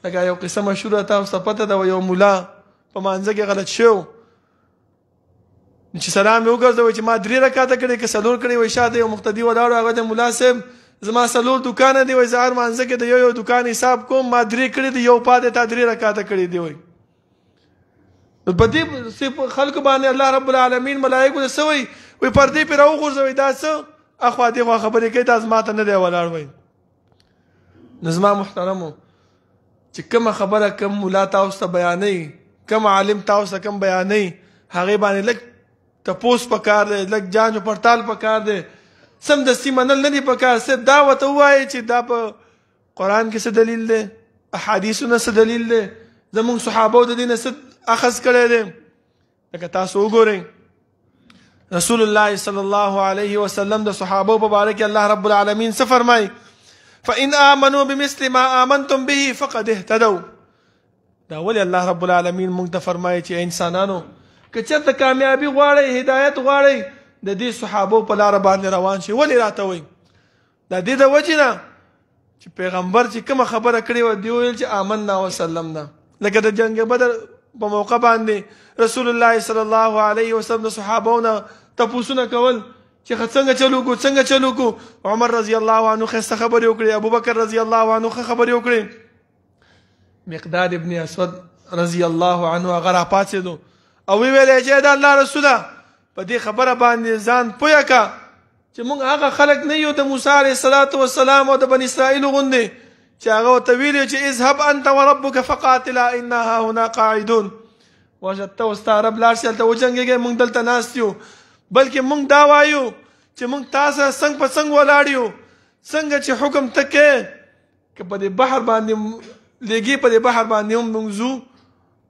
لکه یو قصه مشهوره تاسو ته پته ده، یو ملا په مانځه کې غلط شو چې سلام یې وګرځوي چې ما 3 رکعاته کړې که 4 کړې وایي شاته یو مقتدي ولاړو هغه د ملا صاحب زما 4 دکانه دی وایي زه هر مانځه کې د یو دکان حساب کوم ما 3 کړې دي یو پاتې تا 3 رکعاته کړې دي. وایي په دې خلکو باندې الله رب العالمین ملائکو ته څه وایي؟ وایي پردې پرې راوغورځوئ دا څه اخوا دېخوا خبرې کوي دا زما ته نه دی ولاړ. وایي نو زما محترمو چې کومه خبره کوم ملا تاسو ته بیانوي کوم عالم تاسو ته کوم بیانوي هغې باندې لږ تپوس پکار دی، لږ جانچ و پړتال پکار دی، سمدستي منل نه دي پکار. صرف دا ورته ووایي چې دا په قرآن کې څه دلیل دی، احادیثو نه څه دلیل دی، زمونږ صحابو د دې نه څه اخذ کړی دی. لکه تاسو وګورئ رسول الله صلی الله علیه وسلم د صحابو په باره کې الله رب العالمین څه فرمایي؟ فإن آمنوا بمثل ما آمنتم به فقد اهتدوا. دا ولې الله رب العالمین موږ ته فرمایي چې انسانانو که چېرته کامیابي غواړئ هدایت غواړئ د دې صحابو په لاره باندې روان شي. ولې راته وایي؟ دا دې د وجې نه چې پیغمبر چې کومه خبره کړې وه دې ویل چې آمنا وسلمنا. لکه د جنګ بدر په موقع باندې رسول الله صلی الله علیه وسلم د صحابو نه تپوسونه کول چې څنګه چلو کو څنګه چلو کو. عمر رضی الله عنه ښایسته خبرې وکړې، ابوبکر رضی الله عنه ښه خبرې وکړې، مقداد ابن اسود رضی الله عنه هغه راپاڅېدو او ویل چې د الله رسوله په دې خبره باندې ځان پوهه کا چې موږ هغه خلک نه یو د موسی علیه السلام او د بني اسرائیل غوندې چې هغه ورته ویلي چې اذهب انت وربك فقاتلا انا هاهنا قاعدون، واشه ته او ستا رب لاړ شئ هلته وجنګېږئ، موږ دلته ناست یو. بلکې موږ دا وایو چې موږ تا سره څنګ په څنګ ولاړ یو، څنګه چې حکم ته کوې که په دې بحر باندې لېږي په دې بحر باندې هم موږ ځو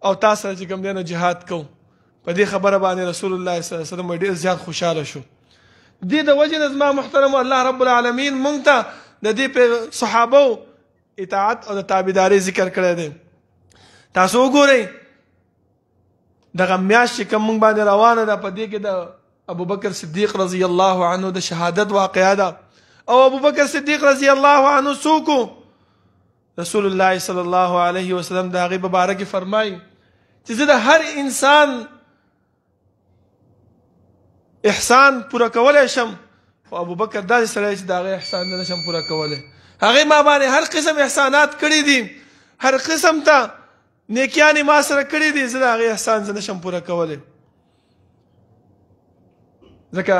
او تا سره چې کوم دی نو جهاد کوو. په دې خبره باندې رسول الله صلی الله علیه وسلم ډېر زیات خوشحاله شو. دې د وجې نه زما محترم الله رب العالمین موږ ته د دې صحابو اطاعت او د تابعدارۍ ذکر کړی دی. تاسو وګورئ دغه میاشت چې کوم موږ باندې روانه ده په دې کې د ابوبکر صدیق رضی الله عنه د شهادت واقعه ده. او ابوبکر صدیق رضی الله عنه څوک؟ رسول الله صلی الله علیه وسلم د هغې مبارک فرمایي چې زه د هر انسان احسان پوره کولی شم، خو ابوبکر داسې سړی چې د هغې احسان نه شم پوره کولی. هغې ما باندې هر قسم احسانات کړي دي، هر قسم ته نیکیانې ما سره کړي دي، زه د هغې احسان زه نه شم پوره کولی. ځکه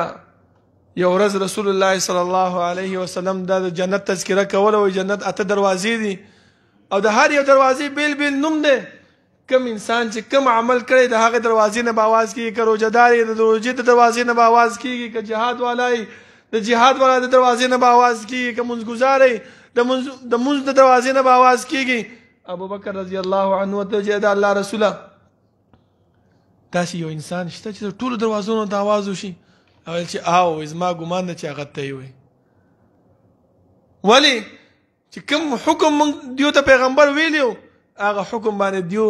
یو ورځ رسول الله صلی الله علیه وسلم دا د جنت تذکره کوله، وایي جنت 8 دروازې دي او د هر یو دروازې بیل بیل نوم دی. کم انسان چې کم عمل کړی د هغې دروازې نه به آواز کېږي، که روژهدار یې د روژې د دروازې نه به آواز کېږي، که جهاد والا یې د جهاد والا د دروازې نه به آواز کېږي، که منځګزار یې د منځ د دروازې نه به آواز کېږي. ابوبکر رضی الله عنه ورته چې د الله رسوله داسې یو انسان شته چې د ټولو دروازو ته آواز وشي؟ اول چې او زما ګمان ده چې هغه ته یې وایي. ولې چې کوم حکم موږ دیو ته پیغمبر ویلیو هغه حکم باندې دیو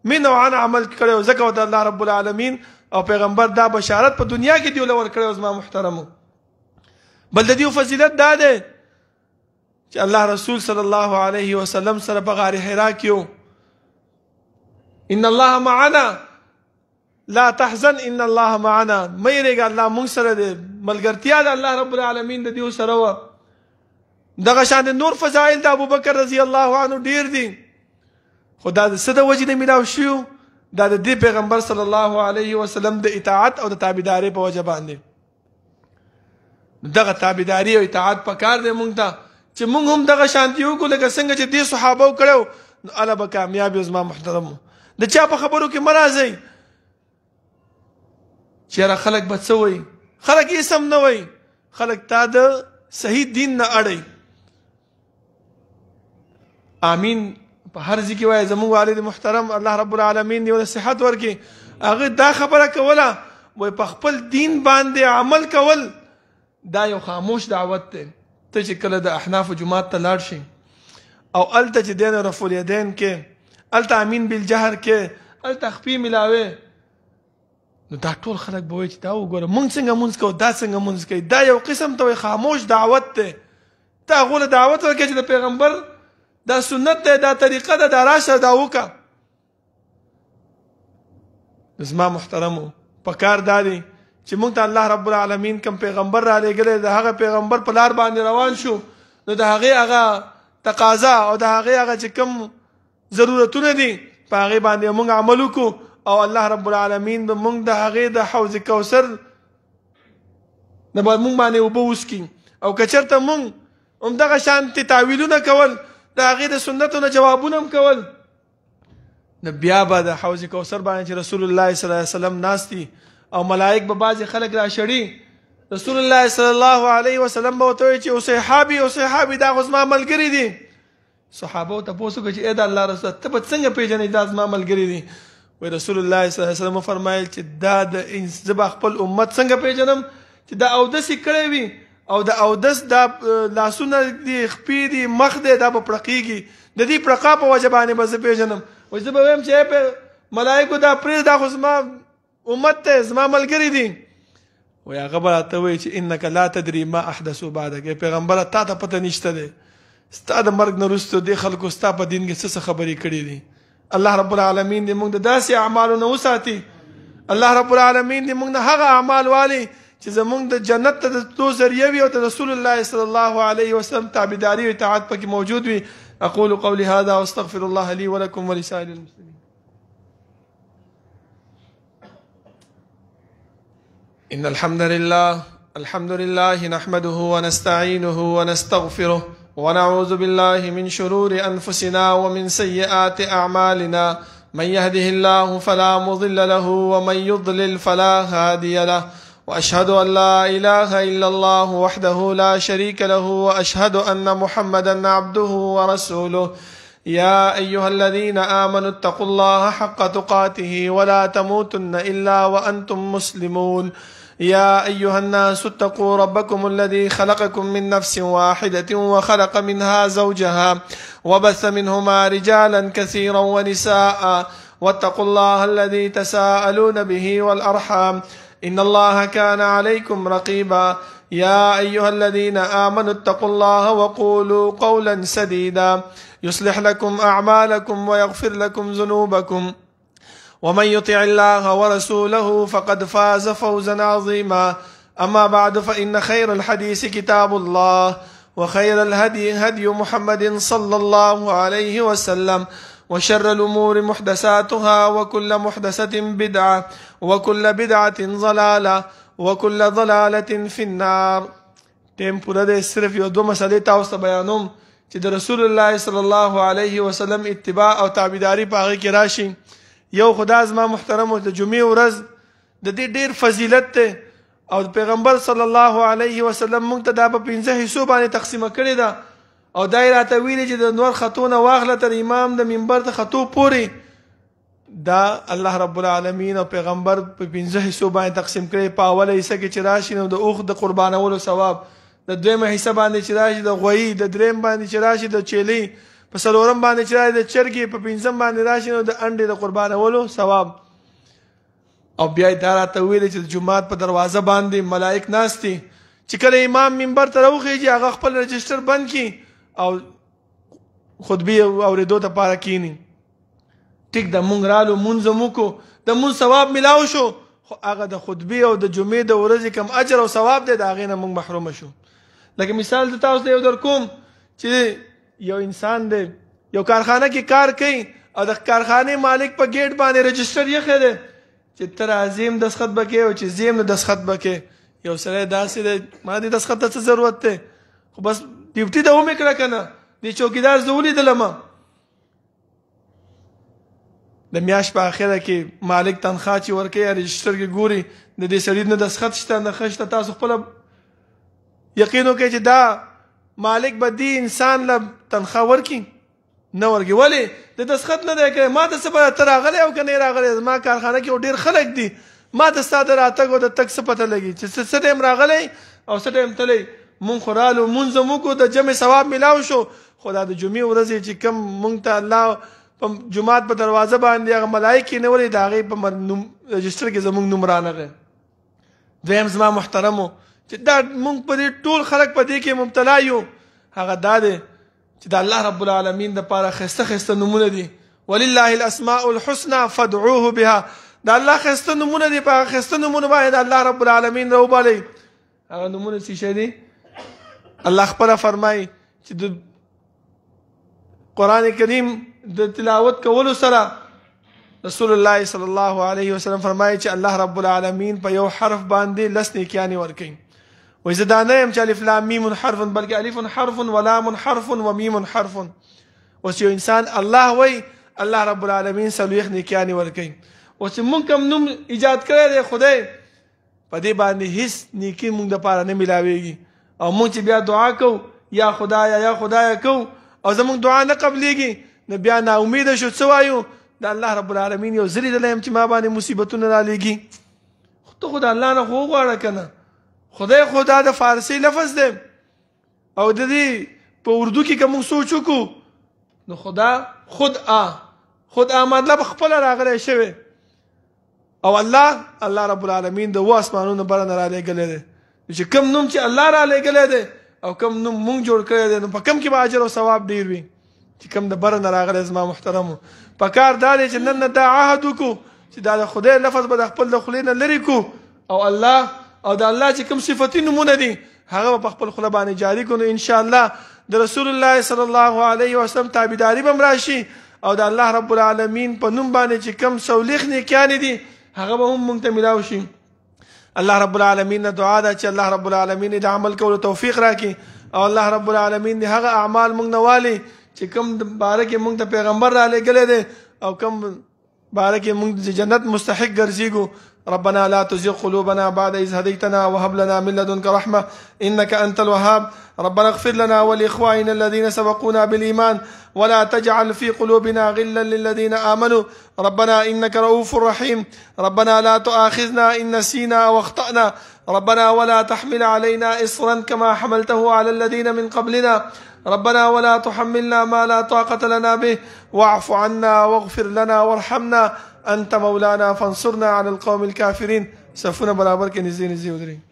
من او عن عمل کړی، ځکه ورته الله رب العالمین او پیغمبر دا بشارت په دنیا کې دیو له ورکړی. زما محترمو بل د دیو فضیلت دا دی چې الله رسول صلی الله علیه وسلم سره په غار حرا کې و. ان الله معنا لا تحزن ان الله معنا، مه یېرېږه الله موږ سره دی. ملګرتیا د الله رب العالمین د دیو سره وه. دغه شان د نور فضایل د ابوبکر رضی الله عنه ډیر دي، خو دا د څه د وجې نه میلاو شوي؟ دا د دې پیغمبر صلی الله علیه وسلم د اطاعت او د تابعدارۍ په وجه باندې. دغه تابعداري او اطاعت پکار دی موږ ته چې موږ هم دغه شانتي وکړو لکه څنګه چې دې صحابو کړو، نو الله به کامیاب یو. زما محترمو د چا په خبرو کې مه راځئ چې یاره خلک به څه وایي. خلک یې سم نه وایي، خلک تا د صحیح دین نه اړئ. آمین په هر ځای کې وایي. زموږ والد محترم الله رب العالمین یو صحت ورکړي، هغه دا خبره کوله وایي په خپل دین باندې عمل کول دا یو خاموش دعوت دی. ته چې کله د احناف جماعت ته لاړ شي او هلته چې دی نو رفع الیدین کې، هلته امین بالجهر کې، هلته خپې ملاوې، نو دا ټول خلک به وایي چې دا وګوره مونږ څنګه مونځ کوو، دا څنګه مونځ کوي. دا یو قسم ته وایي خاموش دعوت دی. ته هغو له دعوت ورکړې چې د پیغمبر دا سنت دی، دا طریقه ده، دا راشه دا وکړه. زما محترمو پکار دا دی چې موږ ته الله رب العالمین کوم پیغمبر را لېږلی د هغه پیغمبر په لار باندې روان شو، نو د هغې هغه تقاضا او د هغې هغه چې کوم ضرورتونه دي په هغې باندې موږ عمل وکړو او الله رب العالمین به موږ د هغې د حوض کوثر نه به موږ باندې اوبه وڅکي. او که چېرته موږ همدغه شانتې تاویلونه کول، د هغې د سنتو نه جوابونه هم کول، نو بیا به د حوض کوثر باندې چې رسول الله صلی الله علیه وسلم ناست دي او ملائک به بعضې خلک راشړي، رسول الله صلی الله علیه وسلم به ورته وایي چې صحابي او صحابي دا خو زما ملګري دي. صحابو تپوس وکړه چې ای د الله رسول ته به څنګه پېژنې دا زما ملګري دي؟ وایي رسول الله صلی الله علیه وسلم وفرمایل چې دا زه به خپل امت څنګه پېژنم چې دا اودس یې کړی وي او د اودس دا لاسونه دي، خپې دي، مخ دی، دا به پړقېږي. د دې پړقا په وجه باندې به زه پېژنم. وایي زه به وایم چې ملایکو دا پرېږده، دا خو زما امت ته زما ملګري دي. وایي هغه به راته وایي چې انک لا تدري ما احدثو بعدک، پیغمبره تا ته پته نشته دی ستا د مرګ نه وروسته دې خلکو ستا په دین کې څه خبرې کړي دي. الله رب العالمین دې موږ د داسې اعمالو نه وساتي. الله رب العالمین دې موږ نه هغه اعمال والي چې زموږ د جنت ته د تلو ذریعه وي او د رسول الله صلی الله علیه وسلم تابعداري او اطاعت پکې موجود وي. اقول قولي هذا واستغفر الله لي ولكم ولسائر المسلمين. إن الحمد لله نحمده ونستعينه ونستغفره ونعوذ بالله من شرور أنفسنا ومن سيئات أعمالنا من يهده الله فلا مضل له ومن يضلل فلا هادي له وأشهد أن لا إله إلا الله وحده لا شريك له وأشهد أن محمدا عبده ورسوله يا أيها الذين آمنوا اتقوا الله حق تقاته ولا تموتن إلا وأنتم مسلمون يا أيها الناس اتقوا ربكم الذي خلقكم من نفس واحدة وخلق منها زوجها وبث منهما رجالا كثيرا ونساء واتقوا الله الذي تساءلون به والأرحام إن الله كان عليكم رقيبا يا أيها الذين آمنوا اتقوا الله وقولوا قولا سديدا يصلح لكم أعمالكم ويغفر لكم ذنوبكم ومن يطع الله ورسوله فقد فاز فوزا عظيما أما بعد فإن خير الحديث كتاب الله وخير الهدي هدي محمد صلى الله عليه وسلم وشر الأمور محدثاتها وكل محدثة بدعة وكل بدعة ضلالة وكل ضلالة في النار. ټیم پوره دی صرف یو دو مسلې تاسو ته بیانوم چې د رسول الله صلی الله علیه وسلم اتباع او تابعداري په هغه کې راشي. یو خدا زما محترمو د جمعې ورځ د دې ډېر فضیلت دی او پیغمبر صلی الله علیه وسلم موږ ته دا په 15 حصو باندې تقسیمه کړې ده او دا یې راته ویلي چې د نور خطونه واخله تر امام د منبر ته خطو پورې. دا الله رب العالمین او پیغمبر په 15 حصو باندې تقسیم کړي. په اوله حصه کې چې راشي نو د اوښ د قربانولو ثواب، د دویمه حصه باندې چې راشي د غویي، د دریم باندې چې راشي د چیلي، په څلورم باندې چې راشي د چرګې، په پنځم باندې راشي نو د انډې د قربانولو ثواب. او بیا یې دا راته ویلي چې د جومات په دروازه باندې ملائک ناست دي چې کله امام منبر ته راوخیږي هغه خپل رجسټر بند کړي او خطبې اورېدو دپاره کښېني. ټیک د مونږ رالو مونځ مو وکړو، د مونځ ثواب میلاو شو، خو هغه د خطبې او د جمعې د ورځې کم اجر او ثواب دی د هغې نه مونږ محرومه شو. لکه مثال د تاسو ته یو در کوم چې یو انسان دی یو کارخانه کې کار کوي او د کارخانې مالک په ګیټ باندې رجسټر یې دی چې ته راځې دستخط به کوې او چې ځې هم دستخط به کوې. یو سړی داسې دی ما دې دستخط ته څه ضرورت دی، خو بس ډیوټي ده ومې کړه که نه، دې چوکیدار زه ولیدلم د میاشت په اخره کې مالک تنخواه چې ورکوي رجسټر کې ګوري د دې سړي نه دستخط شته نښه شته، تاسو خپله یقین وکړئ چې دا مالک به دې انسان له تنخواه ورکړي نه ورکړي. ولې د دستخط نه دی کړی؟ ما ته څه پته ته راغلی او که نه یې راغلی؟ زما کارخانه کې ډېر خلک دي، ما ته ستا د راتګ او د تګ څه پته لګي چې څه ټایم راغلی او څه ټایم تللی. مونږ خو رالو مونځ مو وکړو، د جمع ثواب میلاو شو، خو دا د جمعې ورځې چې کوم مونږ ته الله په جومات په دروازه باندې هغه ملایک کېنولي د هغې په رجسټر کې زمونږ نوم رانغی. دویم زما محترمو چې دا مونږ په دې ټول خلک په دې کې مبتلا یو، هغه دا دی چې د الله رب العالمین دپاره ښایسته ښایسته نومونه دي. ولله الاسماء الحسنى فادعوه بها. د الله ښایسته نومونه دي، په هغه ښایسته نومونه باندې د الله رب العالمین راوبالئ. هغه نومونه څه شی دي؟ الله خپله فرمایي چې د قرآن کریم د تلاوت کولو سره رسول الله صلی الله علیه وسلم فرمایي چې الله رب العالمین په یو حرف باندې 10 نیکیانې ورکوي. وایي زه دا نه یم چې الف لام میم حرف، بلکې الف حرف ولام حرف ومیم حرف. اوس یو انسان الله وایي الله رب العالمین 40 نیکیانې ورکوي. اوس موږ کوم نوم ایجاد کړی دی خدای په دې باندې هیڅ نیکي موږ دپاره نه میلاویږي. او موږ چې بیا دعا کوو یا خدایا یا خدایا کوو او زموږ دعا نه قبلیږي نو بیا ناامیده شو څه وایو؟ د الله رب العالمین یو زه لیدلی یم چې ما باندې مصیبتونه رالیږي. ته خو د الله نه خو وغواړه که نه. خدای خو دا د فارسي لفظ دی او د دې په اردو کې که موږ سوچ وکړو نو خدا خود مطلب خپله راغلی شوی او الله رب العالمین د اسمانونو بره نه رالیږلی دی. چې کوم نوم چې الله رالیږلی دی او کوم نوم مونږ جوړ کړی دی نو په کوم کې به اجر او ثواب ډیر وي. چې کوم د بره نه راغلی زما محترمو په کار دا دی چې نن نه دا عهد وکړو چې دا د خدای لفظ به د خپل د خولې نه لرې کړو او الله او د الله چې کوم صفتي نومونه دي هغه په خپل خوله باندې جاری کړو. نو انشاءالله د رسول الله صلی الله علیه وسلم تابعداري به هم راشي او د الله رب العالمین په نوم باندې چې کوم 40 نیکیانې دي هغه به هم مونږ ته میلاو شي. الله رب العالمین نه دعا ده چې الله رب العالمین د عمل کولو توفیق راکړي او الله رب العالمین دې هغه اعمال موږ نه والي چې کوم باره کې موږ ته پیغمبر را لېږلی دی او کوم باره کې موږ جنت مستحق ګرځېږو. ربنا لا تزغ قلوبنا بعد إذ هديتنا وهب لنا من لدنك رحمة إنك أنت الوهاب. ربنا اغفر لنا ولإخواننا الذين سبقونا بالإيمان ولا تجعل في قلوبنا غلا للذين آمنوا ربنا إنك رؤوف رحيم. ربنا لا تؤاخذنا إن نسينا واخطأنا ربنا ولا تحمل علينا إصرا كما حملته على الذين من قبلنا ربنا ولا تحملنا ما لا طاقة لنا به واعف عنا واغفر لنا وارحمنا أنت مولانا فانصرنا على القوم الكافرين. صفونه برابر کې نږدې ودرې.